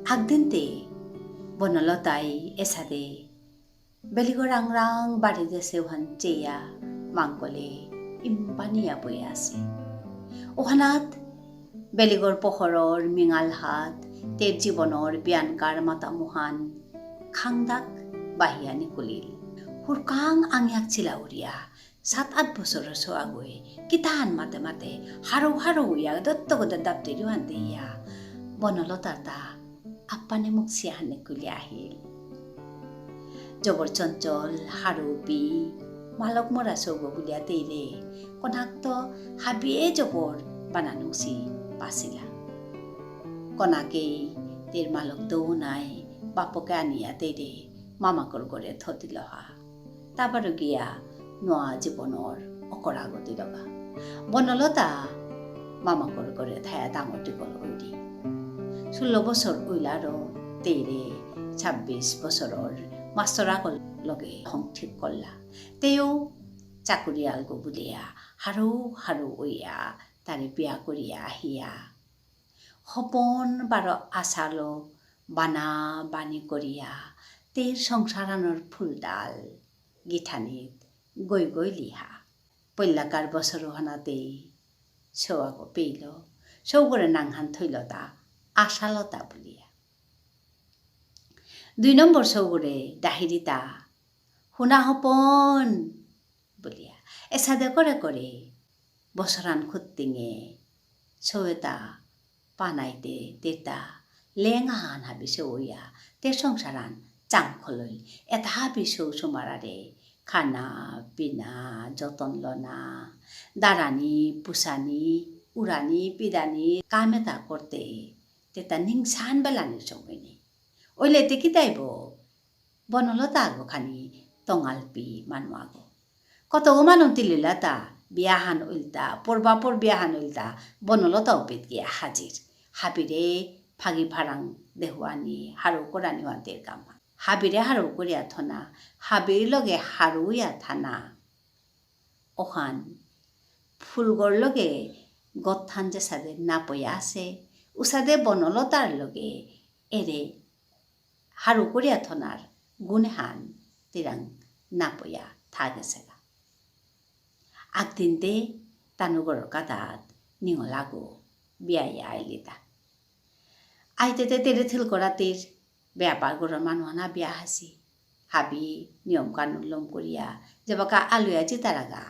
Agdente, bonolotai esade, beligorang-rang baride seuhan ceya, mangkole, impania boyasi. Ohanat, beligor pohoror mingalhat, ter জীবনৰ biankar matamuhan, khangdak bahiani kulil. Hurkang angyak cilauria, 7-8 বছৰৰ soagoy, kitahan mate haro ya, dotto dadapteriwan deya, bonolotata, apane muksiahane kuliahil. Jobor Chanchal harupi, malok mora sogo bulia teire, konakto habie jobor bananungsi pasila. Konake ter malok do nai, bapoke ania teire, mama korgore thodiloha. Tabaro gia noa জীবনৰ অকৰাগতি লগা. বনলতা মামা korgore thaya dangor dikol oidi. 16 বছৰ উইলাৰো তেইৰে 26 বছৰৰ মাষ্টৰাকল লগে Hong ঠিক কল্লা তেও চাকুৰিয়াল গো বুলিয়া হাৰু ওয়া তাৰে বিয়া কৰিয়া আহিয়া সপন বাৰ আছালো বানা বানি কৰিয়া তেৰ সংসাৰানৰ ফুলডাল গিঠানিত গৈ লিহা পল্লাকাৰ বছৰো হনাতেই সৌয়াগো পেইল সৌগরে নাংহান থৈলতা আশালতা বুলিয়া 2 নম্বৰ সৌগরে ডাহিরিতা হুনা হপন বুলিয়া এসাদে করে বছরান খুত্তিঙে সৌয়তা পানাইতে তেতা লেঙাহান হাবি সৌয়া তে সংসারান চাংখলই এটা হাবি সৌ সুমারারে খানা পিনা যতন লনা দারানি পুসানি উড়ানি পিদানি কামেতা করতে তেতা নিংসান বেলানি সঙ্গিনি ওইলে তে কি তাইব বনলতা আগো খানি তঙালপি মানুয়াগো কত মানুহ তিলিলাতা বিয়াহান উল্টা পরবাপর বিয়াহান উল্টা বনলতা উপিত গিয়া হাজির হাবিরে ফাগি ফারাং দেহুয়ানি হারু করানি ওয়ান্তের কামা হাবিরে হারু করিয়া থনা হাবির লগে হারুইয়া থানা ওখান ফুলগর লগে গথান যে সাদে নাপয়া আছে উসাদে বনলতার লগে এরে হারু করিয়া থনার গুণহান তিরাং নাপয়া থাগেছেগা আগদিনতে তানুগর কাদাত নিঙলাগো বিয়াই আইলিতা আইতেতে তেরে থিল করাতের ব্যাপার গরর মানুহানা বিয়া হাসি হাবি নিয়ম কানুন লম করিয়া যেবাকা আলুয়া জিতারাগা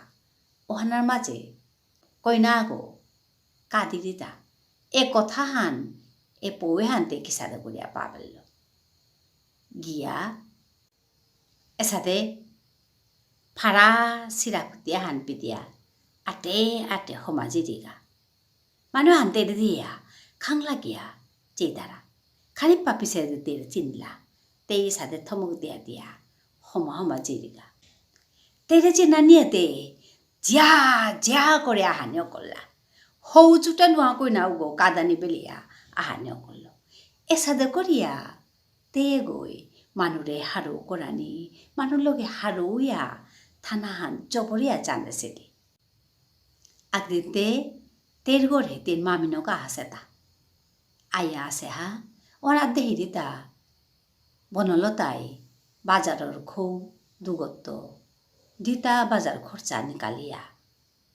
ওহানার মাঝে কইনা আগো কাদিরিতা এ কথা হান এ পৌয়ে হানতে কিসাদে করিয়া পাবেল গিয়া এসাদে ফাড়া সিরা ফুটিয়া হান পিতিয়া আটে সমাজি দিগা মানুহ হানতে দিয়া খাংলা গিয়া চেদারা খানি পাপিসে তের চিনলা তেই সাথে থমক দিয়া হমা জিরিগা তেরে চিনা নিয়েতে জিয়া করে আহানিও করলা হৌচুটা নোয়া কই না গো কাদানি বেলিয়া আহানিও করল এসাদে করিয়া তে গই মানুরে হারু করানি মানুর লগে হারুইয়া থানাহান জবরিয়া জানেছিল আগদিতে তের গড়ে তের মামিনকা আছে তা আইয়া আছে হা ওরা দেহিরিতা বনলতাই বাজারর খৌ দুগত্ত দিতা বাজার খরচা নিকালিয়া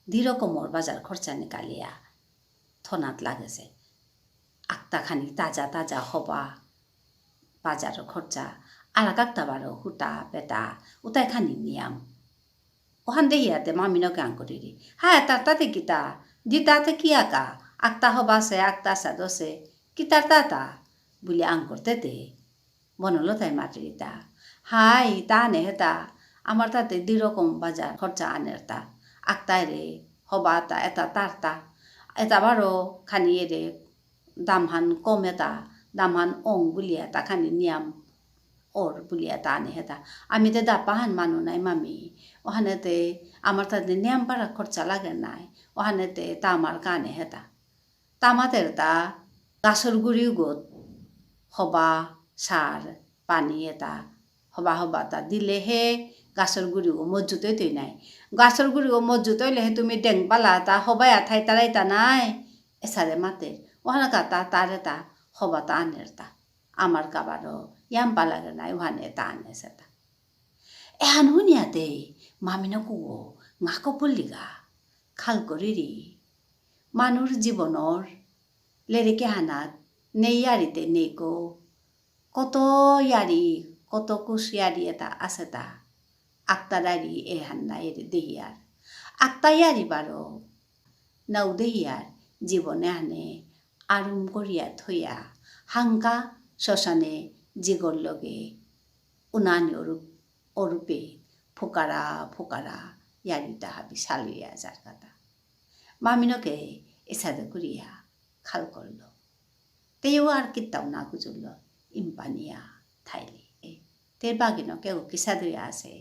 দিরকমর বাজার খরচা নিকালিয়া থনাত লাগেছে আক্তা খানি তাজা হবা বাজার খরচা আর কাকতা বারো হুটা পেটা উতাই খানি নিয়াম ওখান দেহিয়াতে মামিনকে আং করিরি হ্যাঁ তাতে কিতা দিতাতে কি আঁকা আক্তা হবাসে আক্তা সাদসে কিতার তাতা বলে আং করতে দে বনলতাই মাটিরিতা হাই তা নেহেতা আমার তাতে 2 রকম বাজার খরচা আনের তা আক্তায় রে হবা তা এটা তারতা এটা বারো খানি রে দামহান কম এটা দামহান অং বুলিয়া তা খানি নিয়াম ওর বুলিয়া তা নেহেতা আমি তো দাপাহান মানু নাই মামি ওখানেতে আমার তাতে নিয়াম পাড়া খরচা লাগে নাই ওখানেতে তা আমার কানে হেতা তামাতের তা গাছর গুড়ি গোত হবা সার পানি এটা হবা তা দিলেহে গাছৰ গুড়িও মজুত হইতই নাই গাছৰ গুড়িও মজুত হইলেহে তুমি ডেং পালা তা হবাই আঠাই তারাইতা নাই এসারে মাতে ওখানে তা তার এটা হবা তা আনের তা আমার কাবারও ইয়াম্পা লাগে নাই ওহানে তা আনেছে তা এহান শুনিয়াতে মামিনকো ngaco পল্লিগা খাল করিরি মানুষ জীবনর লেরিকে হানাত নেই ইয়ারিতে নেইকো কত ইয়ারি কত কুশিয়ারি এটা আছে তা আক্তারারি এহান্না এর দেহিয়ার আক্তাইয়ারি বারো নাও দেহিয়ার জীবনে আনে আরুম করিয়া থইয়া হাঙ্কা শ্মশানে জিগর লগে উনানি অরূপে ফোকারা ফোকারা ইয়ারিটা হাবি সালুইয়া যার কথা মামিনকে এসাদে করিয়া খাল করল তেও আর কিতাও না গুজুল ইম্পানিয়া থাইলে তের বাগিনকেও কিসাদুয়া আছে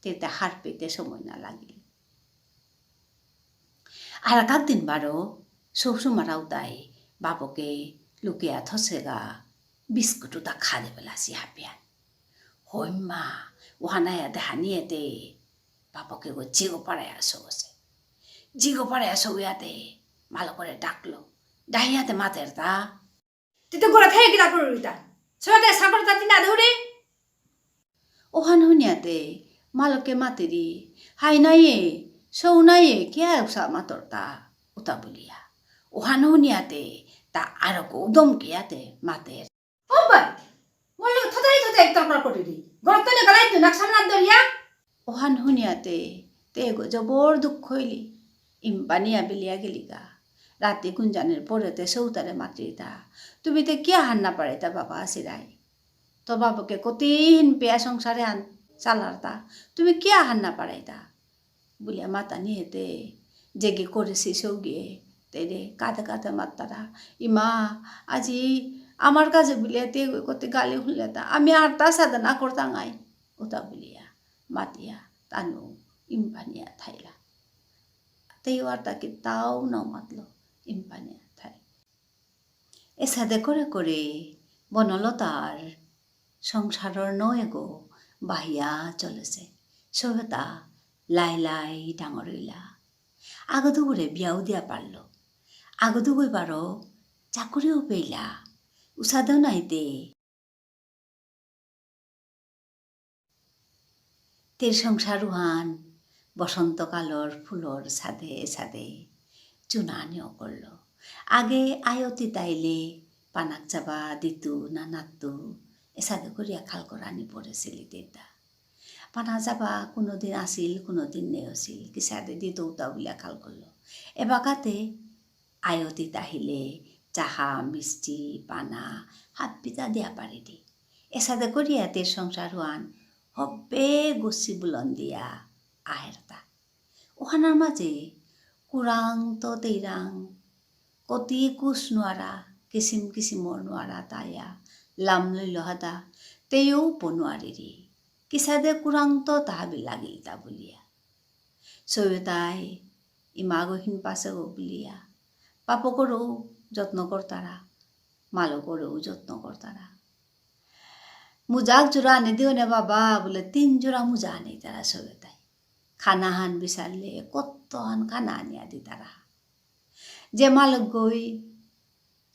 তেতে হার পেতে সময় না লাগিল আর একদিন বারো সবসমরাও তাই বাবকে লুকিয়া থসেগা বিস্কুটটা খাদে পেলাসি হাপিয়ান হইমা ওহানায়া দেহানিয়ে দে বাবকে গো জিগো পাড়ায় আসো বসে জিগো পাড়ায় আসো ইয়াতে ভালো করে ডাকলো ডাহিয়াতে মাতের তা তুই তো গোড়া থেকে কিনা করবি তা ছোটে সাগর তাতি না ধরে ওহান হুনিয়াতে মালকে মাতেরি হাই নাইয়ে সৌ নাইয়ে কে উষা মাতর তা উতা বলিয়া ওহান হুনিয়াতে তা আরো উদম কিয়াতে মাতের ও ভাই বললে থতাই থতাই তরকার করে দি গর্তনে গলাই তুই নাক সামনে দরিয়া ওহান হুনিয়াতে তে গো জবর দুঃখ হইলি ইম্পানিয়া বেলিয়া গেলিগা রাতে গুঞ্জানের পরেতে সৌতারে মাতৃতা তুমি তে কিয়া হান্না পাড়াইতা বাবা আসিরাই তো বাবাকে কতিন পেয়া সংসারে আন চালারতা তুমি কিয়া হান্না পাড়াইতা বলিয়া মাতা নিয়েতে জেগে করেছি সৌগিয়ে তেরে কাঁধে কাঁধে মাতারা ইমা আজি আমার কাছে বলিয়া তে কতে গালি হুলিয়াতা আমি আর তা সাদা না করতাম আই ওটা বলিয়া মাতিয়া তানু ইম্পানিয়া থাইলা তেও আর তাকে তাও নাও মাতলো ইম্পানিয়া থাই এসাদে করে করে বনলতার সংসাৰৰ নয় গো বাহিয়া চলেছে সভ্যতা লাই লাই ডাঙৰ হইলা আগদুগুৰে বিয়াও দিয়া পারল আগদুগুই বারো চাকরিও পেইলা উষাদও নাইতে তের সংসার উহান বসন্তকালর ফুলর ছাদে ছাদে চুনানিও করল আগে আয়তি তাইলে পানাক চাবা দিতু না নাতু এসাদে করিয়া খাল করানি পড়েছিলি দেতা পানা যাবা কোনোদিন আসিল কোনোদিন নেওছিল কিসাদে দিত উতা বলিয়া খাল করলো এবাকাতে আয়তি তাহিলে চাহা মিষ্টি পানা হাত পিতা দিয়া পারি দি এসাদে করিয়া তের সংসার হুয়ান হব্বে গছি বুলন দিয়া আহেরতা ওখানার মাঝে কুরাং তো তেইরাং কতি কুচ নোয়ারা কিসিম কিসিমর নোয়ারা তাইয়া লাম লইল হাদা তেও পনোয়ারিরি কিসাদে কুরাং তো তাহাবি লাগিল তা বলিয়া সৈয়তাই ইমাগহীন পাশে গো বলিয়া পাপকরও যত্ন করতারা মালকরেও যত্ন করতারা মুজাক জোড়া আনি দিও নে বাবা বলে 3 জোড়া মুজা আনি তারা সৈয়তাই খানা হান বিচারলে কত হান খানা আনিয়া দি তারা যে মালক গই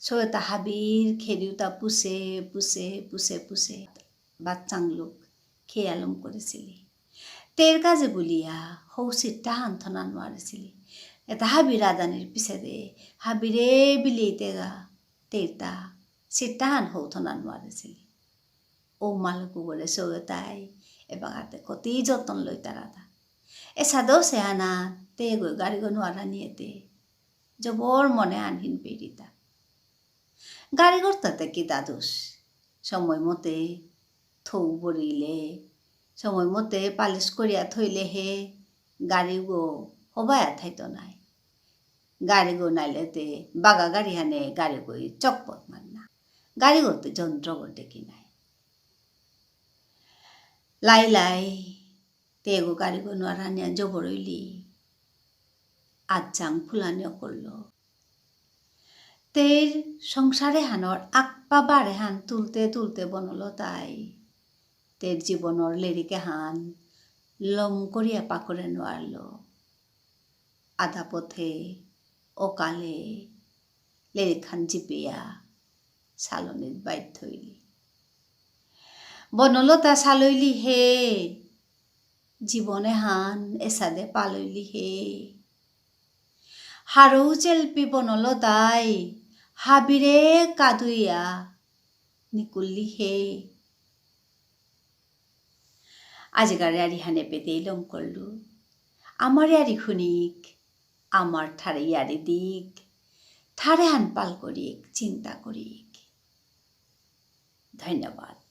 সৈয়তা হাবির খেরিউতা পুষে পুষে পুষে পুষে বাচ্চাং লোক খেয়ালম করেছিলি তের কাজে বলিয়া হৌসিরটা হান্থনা নোয়ারেছিলি এটা হাবির আদানির পিছে দে হাবিরে বিলিতে গা তেরটা সিরটা হান হৌথনা নোয়ারেছিলি ও মালকু বলে সৈয়তাই এবার হাতে কতি যত্ন লই তারা তা এসাদেও সে আনা তে গই গাড়ি গো নোয়ারা নিয়েতে জবর মনে আনহীন পেরিতা গাড়ি করতে কি দাদুস সময় মতে থৌ বরিলে সময় মতে পালিশ করিয়া থইলে হে গাড়ি গো হবায়া থাইতো নাই গাড়ি গো নাইলেতে বাগা গাড়ি হানে গাড়ি গই চকপট মান না গাড়ি গোতে যন্ত্র গোটে কি নাই লাই লাই তে গো গাড়ি গো নোয়ারা নিয়া জবরইলি আজাং ফুলানিও করলো তের সংসারে হানর আকপা বারে হান তুলতে তুলতে বনল তাই তের জীবনর লেরিকে হান লম করিয়া পাকড়ে নোয়ারল আধা পথে অকালে লেরিখান জিপিয়া সালনিত বাইর থইলি বনলতা চালৈলি হে জীৱনে হান এচাদে পালৈলি হে হাৰৌ চেলপি বনলতাই হাবিৰে কাদুইয়া নিকুল্লি হে আজিকার আরি হানে পেতে লম করলু আমার আরি খুনিক আমার থারে ইয়ারি দিক থারে হান পাল করিক চিন্তা করিক ধন্যবাদ।